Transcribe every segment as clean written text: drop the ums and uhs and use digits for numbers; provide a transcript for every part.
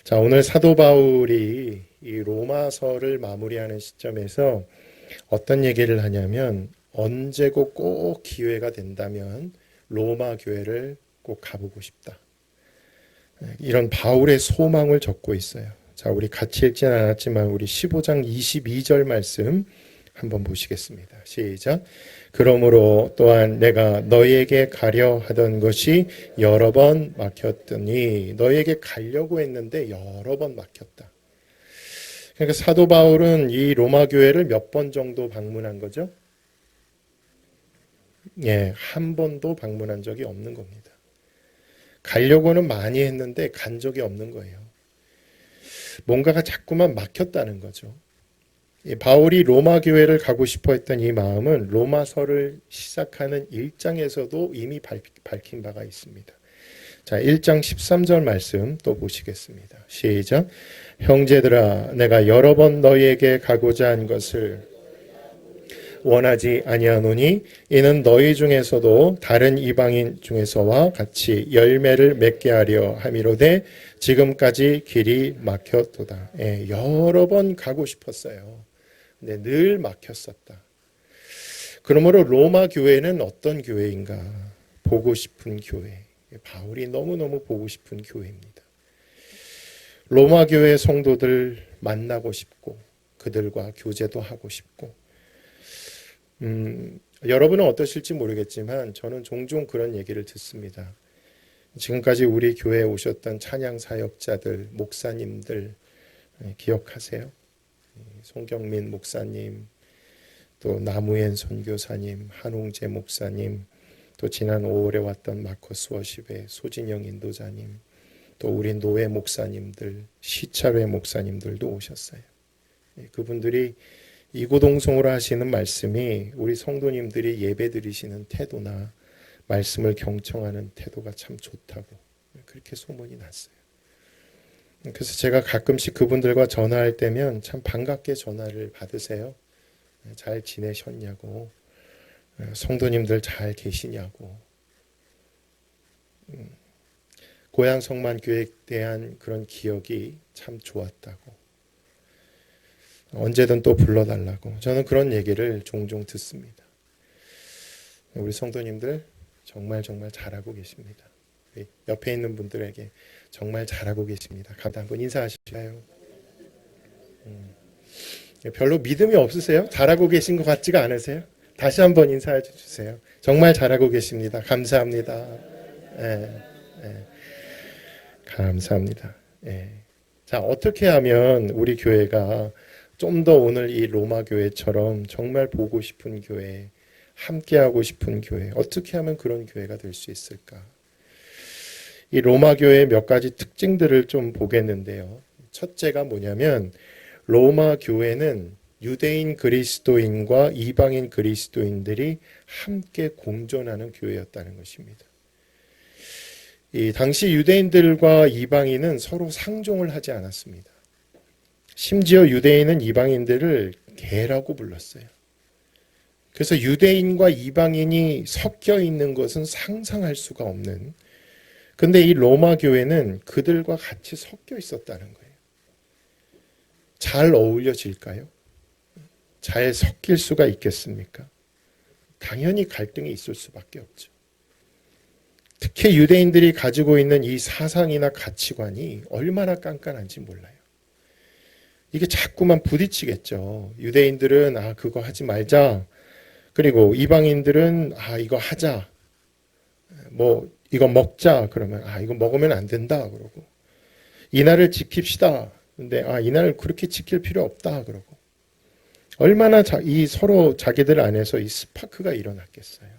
자, 오늘 사도 바울이 이 로마서를 마무리하는 시점에서 어떤 얘기를 하냐면 언제고 꼭 기회가 된다면 로마 교회를 꼭 가보고 싶다. 이런 바울의 소망을 적고 있어요. 자, 우리 같이 읽지는 않았지만 우리 15장 22절 말씀 한번 보시겠습니다. 시작. 그러므로 또한 내가 너희에게 가려 하던 것이 여러 번 막혔더니, 너희에게 가려고 했는데 여러 번 막혔다. 그러니까 사도 바울은 이 로마 교회를 몇 번 정도 방문한 거죠? 예, 한 번도 방문한 적이 없는 겁니다. 가려고는 많이 했는데 간 적이 없는 거예요. 뭔가가 자꾸만 막혔다는 거죠. 바울이 로마 교회를 가고 싶어 했던 이 마음은 로마서를 시작하는 1장에서도 이미 밝힌 바가 있습니다. 자, 1장 13절 말씀 또 보시겠습니다. 시작. 형제들아, 내가 여러 번 너희에게 가고자 한 것을 원하지 아니하노니 이는 너희 중에서도 다른 이방인 중에서와 같이 열매를 맺게 하려 함이로되 지금까지 길이 막혔도다. 예, 여러 번 가고 싶었어요. 근데 늘 막혔었다. 그러므로 로마 교회는 어떤 교회인가? 보고 싶은 교회. 바울이 너무너무 보고 싶은 교회입니다. 로마 교회 성도들 만나고 싶고 그들과 교제도 하고 싶고 여러분은 어떠실지 모르겠지만 저는 종종 그런 얘기를 듣습니다. 지금까지 우리 교회에 오셨던 찬양 사역자들, 목사님들 기억하세요? 송경민 목사님, 또 나무엔 선교사님, 한홍재 목사님, 또 지난 5월에 왔던 마커스 워십의 소진영 인도자님, 또 우리 노회 목사님들, 시찰회 목사님들도 오셨어요. 그분들이 이고동성으로 하시는 말씀이 우리 성도님들이 예배 드리시는 태도나 말씀을 경청하는 태도가 참 좋다고 그렇게 소문이 났어요. 그래서 제가 가끔씩 그분들과 전화할 때면 참 반갑게 전화를 받으세요. 잘 지내셨냐고, 성도님들 잘 계시냐고, 고향 성만교회에 대한 그런 기억이 참 좋았다고, 언제든 또 불러달라고, 저는 그런 얘기를 종종 듣습니다. 우리 성도님들 정말 잘하고 계십니다. 옆에 있는 분들에게 정말 잘하고 계십니다. 감사 한번 인사하실까요? 별로 믿음이 없으세요? 잘하고 계신 것 같지가 않으세요? 다시 한번 인사해 주세요. 정말 잘하고 계십니다. 감사합니다. 예, 예, 감사합니다. 예. 자, 어떻게 하면 우리 교회가 좀 더 오늘 이 로마 교회처럼 정말 보고 싶은 교회, 함께하고 싶은 교회, 어떻게 하면 그런 교회가 될 수 있을까? 이 로마 교회의 몇 가지 특징들을 좀 보겠는데요. 첫째가 뭐냐면 로마 교회는 유대인 그리스도인과 이방인 그리스도인들이 함께 공존하는 교회였다는 것입니다. 이 당시 유대인들과 이방인은 서로 상종을 하지 않았습니다. 심지어 유대인은 이방인들을 개라고 불렀어요. 그래서 유대인과 이방인이 섞여 있는 것은 상상할 수가 없는, 근데 이 로마 교회는 그들과 같이 섞여 있었다는 거예요. 잘 어울려질까요? 잘 섞일 수가 있겠습니까? 당연히 갈등이 있을 수밖에 없죠. 특히 유대인들이 가지고 있는 이 사상이나 가치관이 얼마나 깐깐한지 몰라요. 이게 자꾸만 부딪히겠죠. 유대인들은 그거 하지 말자. 그리고 이방인들은 이거 하자. 뭐 이거 먹자. 그러면 이거 먹으면 안 된다. 그러고 이날을 지킵시다. 근데 이날을 그렇게 지킬 필요 없다. 그러고 얼마나 이 서로 자기들 안에서 이 스파크가 일어났겠어요.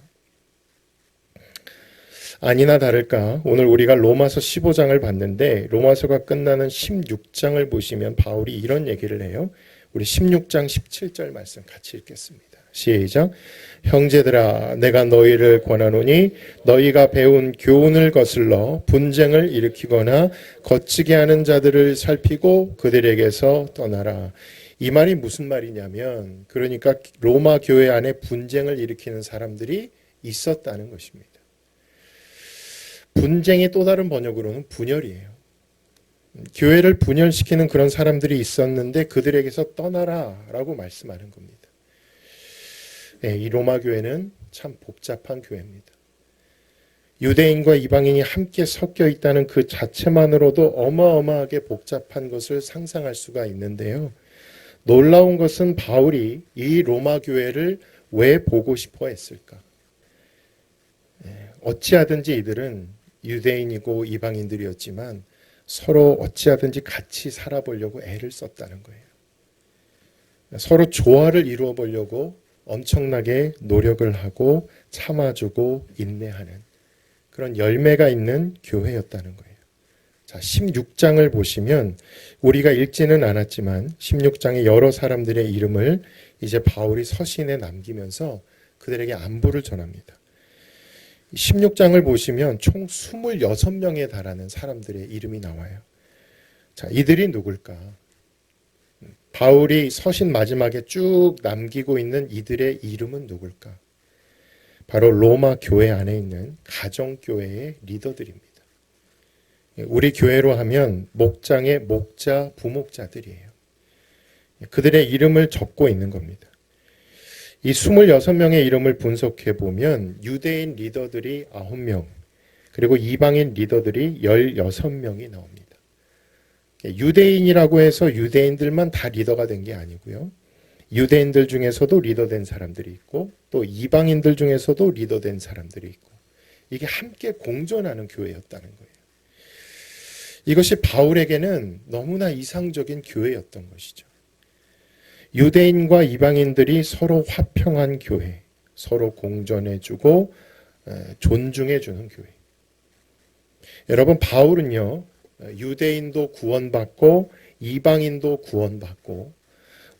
아니나 다를까 오늘 우리가 로마서 15장을 봤는데 로마서가 끝나는 16장을 보시면 바울이 이런 얘기를 해요. 우리 16장 17절 말씀 같이 읽겠습니다. 시작. 형제들아, 내가 너희를 권하노니 너희가 배운 교훈을 거슬러 분쟁을 일으키거나 거치게 하는 자들을 살피고 그들에게서 떠나라. 이 말이 무슨 말이냐면 그러니까 로마 교회 안에 분쟁을 일으키는 사람들이 있었다는 것입니다. 분쟁의 또 다른 번역으로는 분열이에요. 교회를 분열시키는 그런 사람들이 있었는데 그들에게서 떠나라라고 말씀하는 겁니다. 이 로마 교회는 참 복잡한 교회입니다. 유대인과 이방인이 함께 섞여 있다는 그 자체만으로도 어마어마하게 복잡한 것을 상상할 수가 있는데요. 놀라운 것은 바울이 이 로마 교회를 왜 보고 싶어 했을까? 어찌하든지 이들은 유대인이고 이방인들이었지만 서로 어찌하든지 같이 살아보려고 애를 썼다는 거예요. 서로 조화를 이루어 보려고 엄청나게 노력을 하고 참아주고 인내하는 그런 열매가 있는 교회였다는 거예요. 자, 16장을 보시면 우리가 읽지는 않았지만 16장에 여러 사람들의 이름을 이제 바울이 서신에 남기면서 그들에게 안부를 전합니다. 16장을 보시면 총 26명에 달하는 사람들의 이름이 나와요. 자, 이들이 누굴까? 바울이 서신 마지막에 쭉 남기고 있는 이들의 이름은 누굴까? 바로 로마 교회 안에 있는 가정교회의 리더들입니다. 우리 교회로 하면 목장의 목자, 부목자들이에요. 그들의 이름을 적고 있는 겁니다. 이 26명의 이름을 분석해 보면 유대인 리더들이 9명, 그리고 이방인 리더들이 16명이 나옵니다. 유대인이라고 해서 유대인들만 다 리더가 된 게 아니고요. 유대인들 중에서도 리더된 사람들이 있고 또 이방인들 중에서도 리더된 사람들이 있고 이게 함께 공존하는 교회였다는 거예요. 이것이 바울에게는 너무나 이상적인 교회였던 것이죠. 유대인과 이방인들이 서로 화평한 교회, 서로 공존해주고 존중해주는 교회. 여러분, 바울은요, 유대인도 구원받고 이방인도 구원받고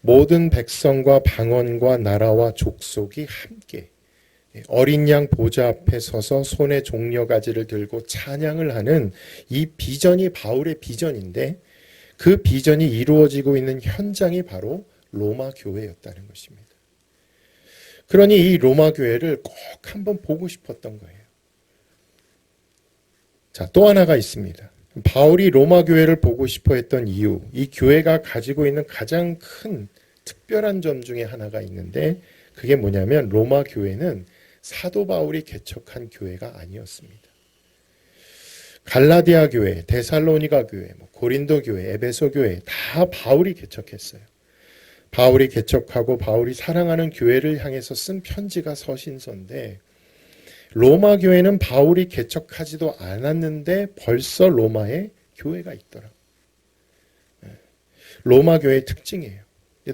모든 백성과 방언과 나라와 족속이 함께 어린 양 보좌 앞에 서서 손에 종려가지를 들고 찬양을 하는 이 비전이 바울의 비전인데 그 비전이 이루어지고 있는 현장이 바로 로마 교회였다는 것입니다. 그러니 이 로마 교회를 꼭 한번 보고 싶었던 거예요. 자, 또 하나가 있습니다. 바울이 로마 교회를 보고 싶어 했던 이유, 이 교회가 가지고 있는 가장 큰 특별한 점 중에 하나가 있는데 그게 뭐냐면 로마 교회는 사도 바울이 개척한 교회가 아니었습니다. 갈라디아 교회, 데살로니가 교회, 고린도 교회, 에베소 교회 다 바울이 개척했어요. 바울이 개척하고 바울이 사랑하는 교회를 향해서 쓴 편지가 서신서인데 로마 교회는 바울이 개척하지도 않았는데 벌써 로마에 교회가 있더라. 로마 교회의 특징이에요.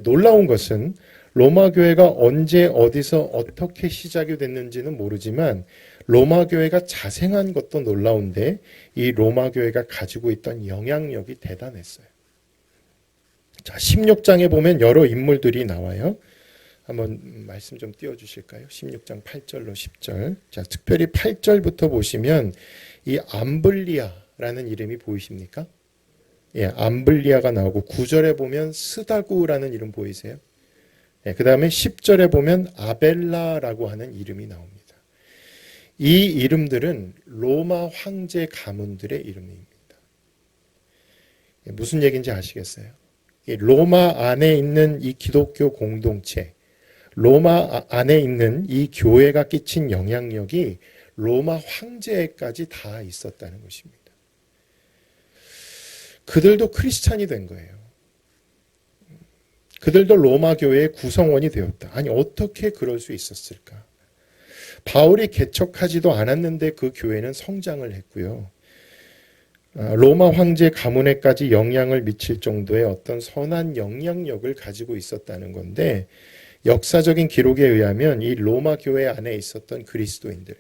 놀라운 것은 로마 교회가 언제 어디서 어떻게 시작이 됐는지는 모르지만 로마 교회가 자생한 것도 놀라운데 이 로마 교회가 가지고 있던 영향력이 대단했어요. 자, 16장에 보면 여러 인물들이 나와요. 한번 말씀 좀 띄워주실까요? 16장 8절로 10절. 자, 특별히 8절부터 보시면 이 암블리아라는 이름이 보이십니까? 예, 암블리아가 나오고 9절에 보면 스다구라는 이름 보이세요? 예, 그 다음에 10절에 보면 아벨라라고 하는 이름이 나옵니다. 이 이름들은 로마 황제 가문들의 이름입니다. 예, 무슨 얘기인지 아시겠어요? 로마 안에 있는 이 기독교 공동체, 로마 안에 있는 이 교회가 끼친 영향력이 로마 황제까지 다 있었다는 것입니다. 그들도 크리스찬이 된 거예요. 그들도 로마 교회의 구성원이 되었다. 아니, 어떻게 그럴 수 있었을까? 바울이 개척하지도 않았는데 그 교회는 성장을 했고요. 로마 황제 가문에까지 영향을 미칠 정도의 어떤 선한 영향력을 가지고 있었다는 건데 역사적인 기록에 의하면 이 로마 교회 안에 있었던 그리스도인들,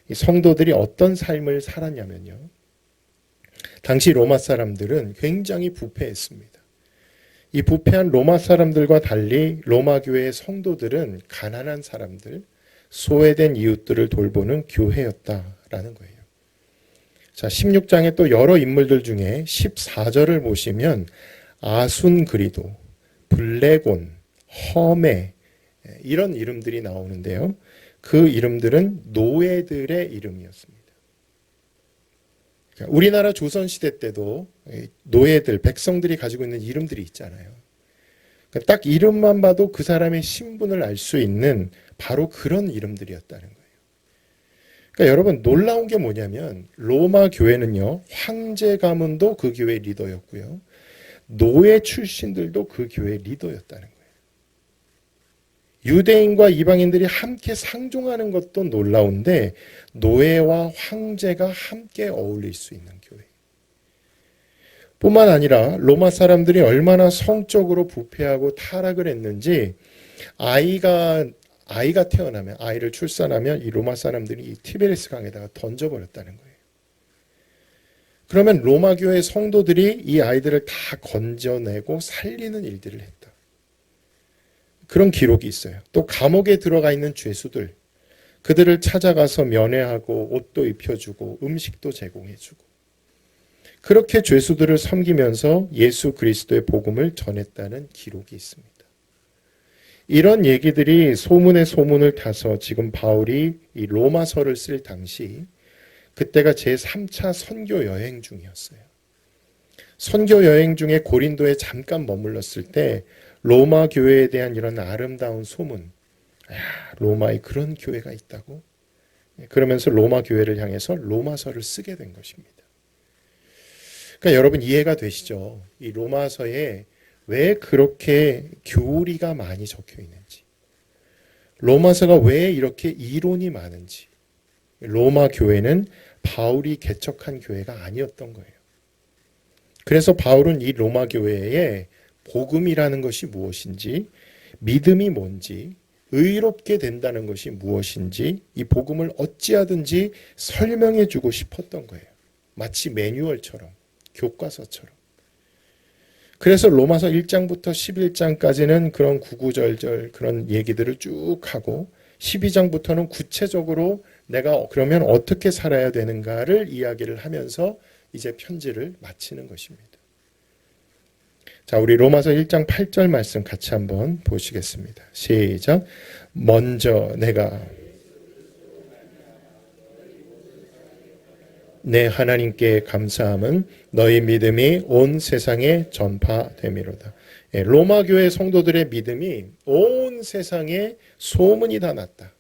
이 성도들이 어떤 삶을 살았냐면요. 당시 로마 사람들은 굉장히 부패했습니다. 이 부패한 로마 사람들과 달리 로마 교회의 성도들은 가난한 사람들, 소외된 이웃들을 돌보는 교회였다라는 거예요. 자, 16장에 또 여러 인물들 중에 14절을 보시면 아순그리도, 블레곤, 허메 이런 이름들이 나오는데요. 그 이름들은 노예들의 이름이었습니다. 우리나라 조선시대 때도 노예들, 백성들이 가지고 있는 이름들이 있잖아요. 딱 이름만 봐도 그 사람의 신분을 알 수 있는 바로 그런 이름들이었다는 거예요. 그러니까 여러분 놀라운 게 뭐냐면 로마 교회는요. 황제 가문도 그 교회 리더였고요. 노예 출신들도 그 교회 리더였다는 거예요. 유대인과 이방인들이 함께 상종하는 것도 놀라운데 노예와 황제가 함께 어울릴 수 있는 교회. 뿐만 아니라 로마 사람들이 얼마나 성적으로 부패하고 타락을 했는지 아이가 태어나면 아이를 출산하면 이 로마 사람들이 이 티베리스 강에다가 던져버렸다는 거예요. 그러면 로마 교회 성도들이 이 아이들을 다 건져내고 살리는 일들을 했다. 그런 기록이 있어요. 또 감옥에 들어가 있는 죄수들, 그들을 찾아가서 면회하고 옷도 입혀주고 음식도 제공해주고 그렇게 죄수들을 섬기면서 예수 그리스도의 복음을 전했다는 기록이 있습니다. 이런 얘기들이 소문에 소문을 타서 지금 바울이 이 로마서를 쓸 당시 그때가 제3차 선교 여행 중이었어요. 선교 여행 중에 고린도에 잠깐 머물렀을 때 로마 교회에 대한 이런 아름다운 소문, 로마에 그런 교회가 있다고? 그러면서 로마 교회를 향해서 로마서를 쓰게 된 것입니다. 그러니까 여러분 이해가 되시죠? 이 로마서에 왜 그렇게 교리가 많이 적혀 있는지, 로마서가 왜 이렇게 이론이 많은지, 로마 교회는 바울이 개척한 교회가 아니었던 거예요. 그래서 바울은 이 로마 교회에 복음이라는 것이 무엇인지, 믿음이 뭔지, 의롭게 된다는 것이 무엇인지 이 복음을 어찌하든지 설명해 주고 싶었던 거예요. 마치 매뉴얼처럼, 교과서처럼. 그래서 로마서 1장부터 11장까지는 그런 구구절절 그런 얘기들을 쭉 하고 12장부터는 구체적으로 내가 그러면 어떻게 살아야 되는가를 이야기를 하면서 이제 편지를 마치는 것입니다. 자, 우리 로마서 1장 8절 말씀 같이 한번 보시겠습니다. 시작. 먼저 내가 내 하나님께 감사함은 너희 믿음이 온 세상에 전파됨이로다. 로마 교회 성도들의 믿음이 온 세상에 소문이 다 났다.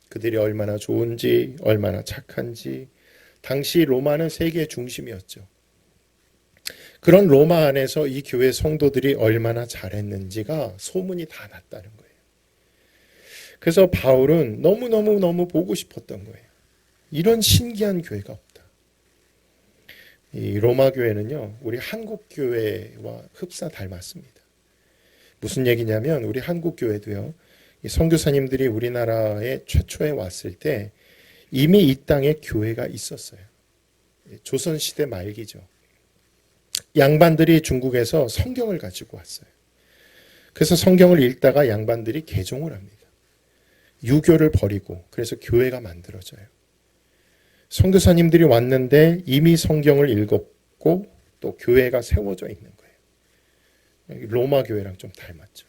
그들이 얼마나 좋은지, 얼마나 착한지. 당시 로마는 세계의 중심이었죠. 그런 로마 안에서 이 교회 성도들이 얼마나 잘했는지가 소문이 다 났다는 거예요. 그래서 바울은 너무 보고 싶었던 거예요. 이런 신기한 교회가 없다. 이 로마 교회는요, 우리 한국 교회와 흡사 닮았습니다. 무슨 얘기냐면 우리 한국 교회도요, 이 선교사님들이 우리나라에 최초에 왔을 때 이미 이 땅에 교회가 있었어요. 조선시대 말기죠. 양반들이 중국에서 성경을 가지고 왔어요. 그래서 성경을 읽다가 양반들이 개종을 합니다. 유교를 버리고 그래서 교회가 만들어져요. 선교사님들이 왔는데 이미 성경을 읽었고 또 교회가 세워져 있는 거예요. 로마 교회랑 좀 닮았죠.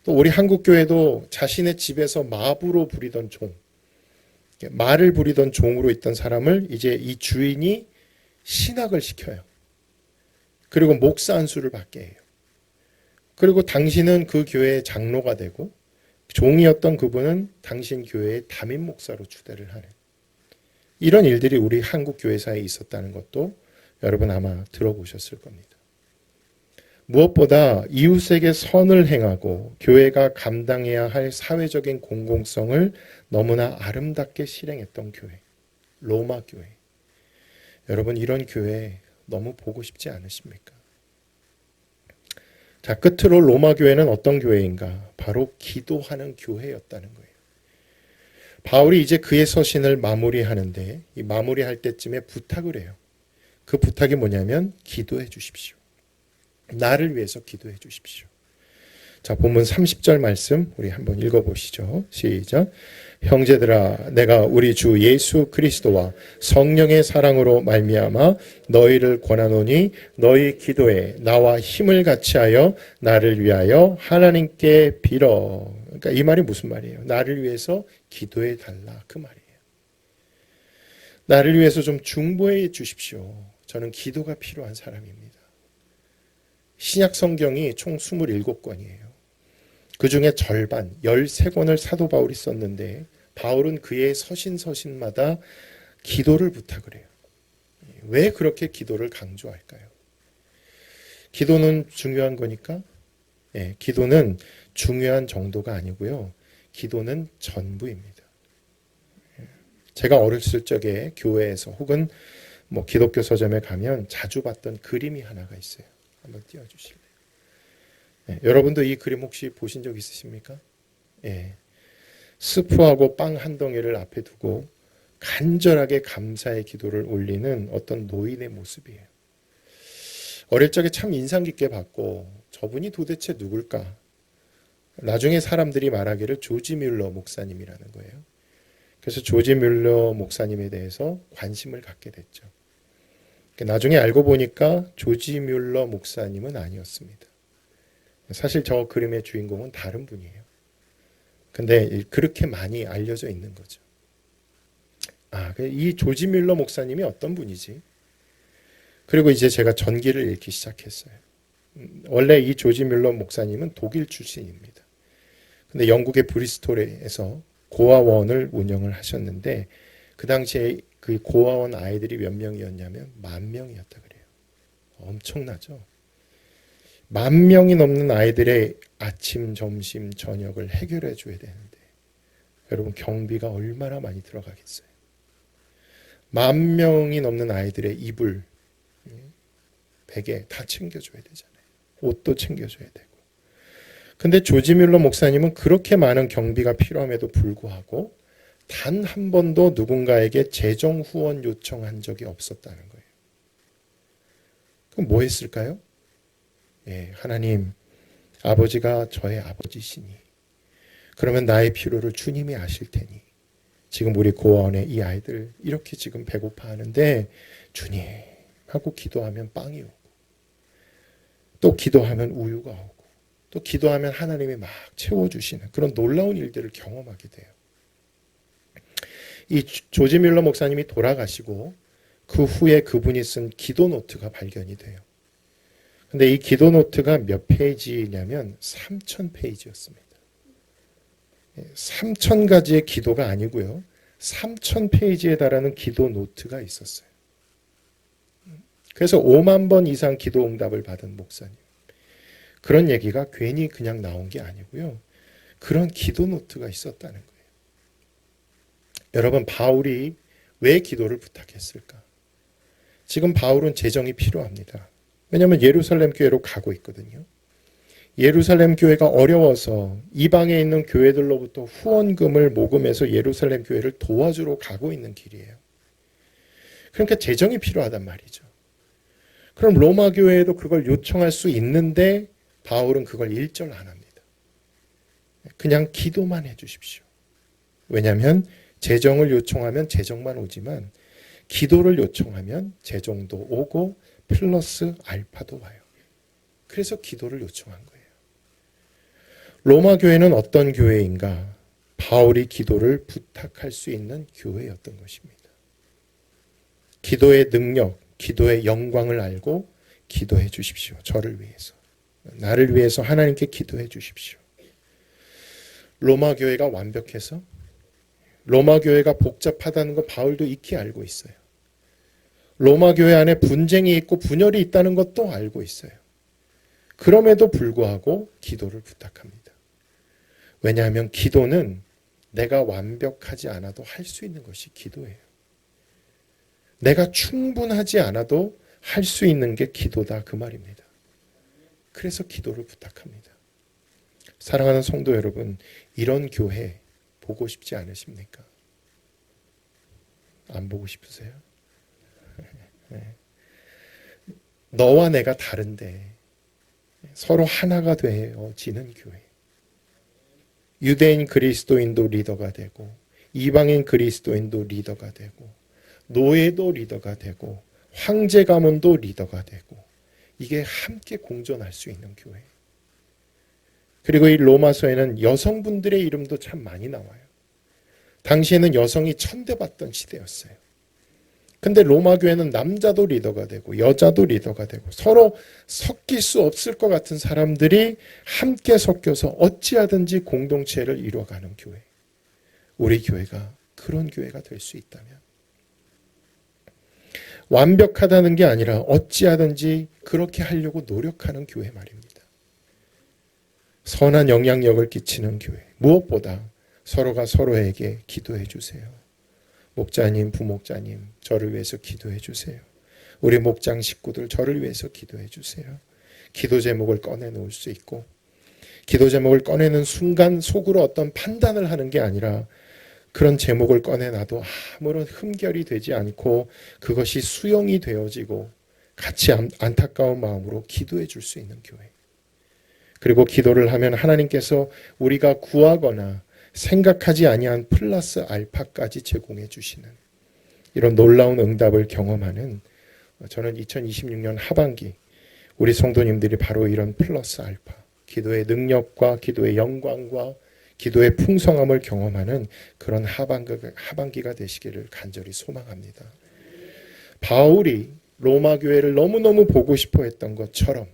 또 우리 한국 교회도 자신의 집에서 마부로 부리던 종, 말을 부리던 종으로 있던 사람을 이제 이 주인이 신학을 시켜요. 그리고 목사 안수를 받게 해요. 그리고 당신은 그 교회의 장로가 되고 종이었던 그분은 당신 교회의 담임 목사로 추대를 하는 이런 일들이 우리 한국 교회사에 있었다는 것도 여러분 아마 들어보셨을 겁니다. 무엇보다 이웃에게 선을 행하고 교회가 감당해야 할 사회적인 공공성을 너무나 아름답게 실행했던 교회, 로마 교회. 여러분 이런 교회 너무 보고 싶지 않으십니까? 자, 끝으로 로마 교회는 어떤 교회인가? 바로 기도하는 교회였다는 거예요. 바울이 이제 그의 서신을 마무리하는데 이 마무리할 때쯤에 부탁을 해요. 그 부탁이 뭐냐면 기도해 주십시오. 나를 위해서 기도해 주십시오. 자, 본문 30절 말씀 우리 한번 읽어보시죠. 시작. 형제들아, 내가 우리 주 예수 그리스도와 성령의 사랑으로 말미암아 너희를 권하노니 너희 기도에 나와 힘을 같이하여 나를 위하여 하나님께 빌어. 그러니까 이 말이 무슨 말이에요? 나를 위해서 기도해 달라 그 말이에요. 나를 위해서 좀 중보해 주십시오. 저는 기도가 필요한 사람입니다. 신약 성경이 총 27권이에요. 그 중에 절반, 13권을 사도 바울이 썼는데 바울은 그의 서신마다 기도를 부탁을 해요. 왜 그렇게 기도를 강조할까요? 기도는 중요한 거니까? 예, 기도는 중요한 정도가 아니고요. 기도는 전부입니다. 제가 어렸을 적에 교회에서 혹은 뭐 기독교 서점에 가면 자주 봤던 그림이 하나가 있어요. 한번 띄워주실래요? 예, 여러분도 이 그림 혹시 보신 적 있으십니까? 예, 스프하고 빵 한 덩이를 앞에 두고 간절하게 감사의 기도를 올리는 어떤 노인의 모습이에요. 어릴 적에 참 인상 깊게 봤고 저분이 도대체 누굴까? 나중에 사람들이 말하기를 조지 뮬러 목사님이라는 거예요. 그래서 조지 뮬러 목사님에 대해서 관심을 갖게 됐죠. 나중에 알고 보니까 조지 뮬러 목사님은 아니었습니다. 사실 저 그림의 주인공은 다른 분이에요. 근데 그렇게 많이 알려져 있는 거죠. 이 조지 뮬러 목사님이 어떤 분이지? 그리고 이제 제가 전기를 읽기 시작했어요. 원래 이 조지 뮬러 목사님은 독일 출신입니다. 근데 영국의 브리스톨에서 고아원을 운영을 하셨는데 그 당시에 그 고아원 아이들이 몇 명이었냐면 10,000명이었다 그래요. 엄청나죠? 10,000명이 넘는 아이들의 아침, 점심, 저녁을 해결해 줘야 되는데 여러분 경비가 얼마나 많이 들어가겠어요? 10,000명이 넘는 아이들의 이불, 베개 다 챙겨줘야 되잖아요. 옷도 챙겨줘야 되고. 근데 조지 뮬러 목사님은 그렇게 많은 경비가 필요함에도 불구하고 단 한 번도 누군가에게 재정 후원 요청한 적이 없었다는 거예요. 그럼 뭐 했을까요? 예, 하나님, 아버지가 저의 아버지시니 그러면 나의 필요를 주님이 아실 테니 지금 우리 고아원에 이 아이들 이렇게 지금 배고파하는데 주님 하고 기도하면 빵이 오고 또 기도하면 우유가 오고 또 기도하면 하나님이 막 채워주시는 그런 놀라운 일들을 경험하게 돼요. 이 조지 뮬러 목사님이 돌아가시고 그 후에 그분이 쓴 기도 노트가 발견이 돼요. 근데 이 기도 노트가 몇 페이지냐면 3,000페이지였습니다. 3,000가지의 기도가 아니고요. 3,000페이지에 달하는 기도 노트가 있었어요. 그래서 5만 번 이상 기도 응답을 받은 목사님. 그런 얘기가 괜히 그냥 나온 게 아니고요. 그런 기도 노트가 있었다는 거예요. 여러분, 바울이 왜 기도를 부탁했을까? 지금 바울은 재정이 필요합니다. 왜냐하면 예루살렘 교회로 가고 있거든요. 예루살렘 교회가 어려워서 이방에 있는 교회들로부터 후원금을 모금해서 예루살렘 교회를 도와주러 가고 있는 길이에요. 그러니까 재정이 필요하단 말이죠. 그럼 로마 교회에도 그걸 요청할 수 있는데 바울은 그걸 일절 안 합니다. 그냥 기도만 해 주십시오. 왜냐하면 재정을 요청하면 재정만 오지만 기도를 요청하면 재정도 오고 플러스 알파도 와요. 그래서 기도를 요청한 거예요. 로마 교회는 어떤 교회인가? 바울이 기도를 부탁할 수 있는 교회였던 것입니다. 기도의 능력, 기도의 영광을 알고 기도해 주십시오. 저를 위해서. 나를 위해서 하나님께 기도해 주십시오. 로마 교회가 완벽해서 로마 교회가 복잡하다는 거 바울도 익히 알고 있어요. 로마 교회 안에 분쟁이 있고 분열이 있다는 것도 알고 있어요. 그럼에도 불구하고 기도를 부탁합니다. 왜냐하면 기도는 내가 완벽하지 않아도 할 수 있는 것이 기도예요. 내가 충분하지 않아도 할 수 있는 게 기도다 그 말입니다. 그래서 기도를 부탁합니다. 사랑하는 성도 여러분, 이런 교회 보고 싶지 않으십니까? 안 보고 싶으세요? 네. 너와 내가 다른데 서로 하나가 되어지는 교회. 유대인 그리스도인도 리더가 되고 이방인 그리스도인도 리더가 되고 노예도 리더가 되고 황제 가문도 리더가 되고 이게 함께 공존할 수 있는 교회. 그리고 이 로마서에는 여성분들의 이름도 참 많이 나와요. 당시에는 여성이 천대받던 시대였어요. 근데 로마 교회는 남자도 리더가 되고 여자도 리더가 되고 서로 섞일 수 없을 것 같은 사람들이 함께 섞여서 어찌하든지 공동체를 이루어가는 교회. 우리 교회가 그런 교회가 될 수 있다면, 완벽하다는 게 아니라 어찌하든지 그렇게 하려고 노력하는 교회 말입니다. 선한 영향력을 끼치는 교회. 무엇보다 서로가 서로에게 기도해 주세요. 목자님, 부목자님, 저를 위해서 기도해 주세요. 우리 목장 식구들 저를 위해서 기도해 주세요. 기도 제목을 꺼내놓을 수 있고, 기도 제목을 꺼내는 순간 속으로 어떤 판단을 하는 게 아니라 그런 제목을 꺼내놔도 아무런 흠결이 되지 않고 그것이 수용이 되어지고 같이 안타까운 마음으로 기도해 줄 수 있는 교회. 그리고 기도를 하면 하나님께서 우리가 구하거나 생각하지 아니한 플러스 알파까지 제공해 주시는 이런 놀라운 응답을 경험하는, 저는 2026년 하반기 우리 성도님들이 바로 이런 플러스 알파, 기도의 능력과 기도의 영광과 기도의 풍성함을 경험하는 그런 하반기가 되시기를 간절히 소망합니다. 바울이 로마 교회를 너무너무 보고 싶어 했던 것처럼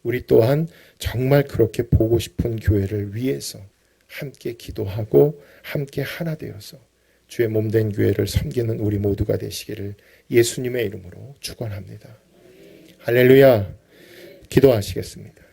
우리 또한 정말 그렇게 보고 싶은 교회를 위해서 함께 기도하고 함께 하나 되어서 주의 몸된 교회를 섬기는 우리 모두가 되시기를 예수님의 이름으로 축원합니다. 할렐루야. 기도하시겠습니다.